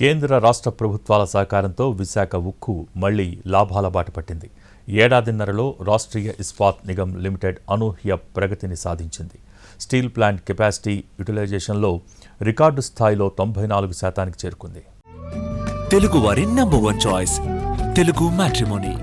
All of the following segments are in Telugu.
కేంద్ర రాష్ట్ర ప్రభుత్వాల సహకారంతో విశాఖ ఉక్కు మళ్లీ లాభాల బాట పట్టింది. ఏడాదిన్నరలో రాష్ట్రీయ ఇస్పాత్ నిగమ్ లిమిటెడ్ అనూహ్య ప్రగతిని సాధించింది. స్టీల్ ప్లాంట్ కెపాసిటీ యూటిలైజేషన్లో రికార్డు స్థాయిలో 94% చేరుకుంది. తెలుగువారి number 1 choice Telugu matrimony.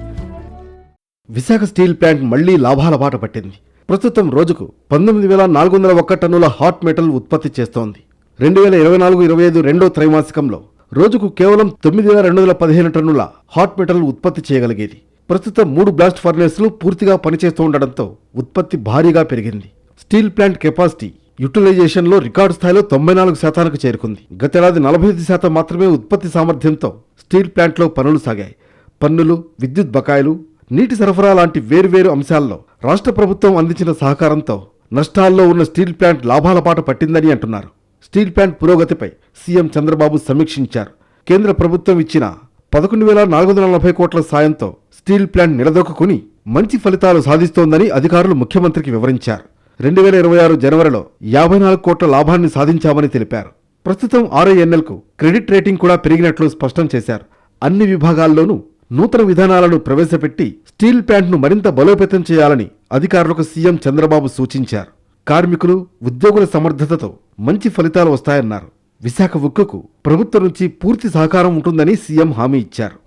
Visakha steel plant మళ్లీ లాభాల బాట పట్టింది. ప్రస్తుతం రోజుకు 19,401 టన్నుల హాట్ మెటల్ ఉత్పత్తి చేస్తోంది. 2024-25 రెండో త్రైమాసికంలో రోజుకు కేవలం 9,215 టన్నుల హాట్ మెటల్ ఉత్పత్తి చేయగలిగేది. ప్రస్తుతం 3 బ్లాస్ట్ ఫర్నేస్లు పూర్తిగా పనిచేస్తూ ఉండడంతో ఉత్పత్తి భారీగా పెరిగింది. స్టీల్ ప్లాంట్ కెపాసిటీ యూటిలైజేషన్లో రికార్డు స్థాయిలో 94% చేరుకుంది. గతేడాది 45% మాత్రమే ఉత్పత్తి సామర్థ్యంతో స్టీల్ ప్లాంట్లో పనులు సాగాయి. పన్నులు, విద్యుత్ బకాయిలు, నీటి సరఫరా లాంటి వేర్వేరు అంశాల్లో రాష్ట్ర ప్రభుత్వం అందించిన సహకారంతో నష్టాల్లో ఉన్న స్టీల్ ప్లాంట్ లాభాల బాట పట్టిందని అంటున్నారు. స్టీల్ ప్లాంట్ పురోగతిపై సీఎం చంద్రబాబు సమీక్షించారు. కేంద్ర ప్రభుత్వం ఇచ్చిన 11,440 కోట్ల సాయంతో స్టీల్ ప్లాంట్ నిలదొక్కుని మంచి ఫలితాలు సాధిస్తోందని అధికారులు ముఖ్యమంత్రికి వివరించారు. 2026 జనవరిలో 54 కోట్ల లాభాన్ని సాధించామని తెలిపారు. ప్రస్తుతం RINLకు క్రెడిట్ రేటింగ్ కూడా పెరిగినట్లు స్పష్టం చేశారు. అన్ని విభాగాల్లోనూ నూతన విధానాలను ప్రవేశపెట్టి స్టీల్ ప్లాంట్ను మరింత బలోపేతం చేయాలని అధికారులకు సీఎం చంద్రబాబు సూచించారు. కార్మికులు, ఉద్యోగుల సమర్థతతో మంచి ఫలితాలు వస్తాయన్నారు. విశాఖ ఉక్కుకు ప్రభుత్వం నుంచి పూర్తి సహకారం ఉంటుందని సీఎం హామీ ఇచ్చారు.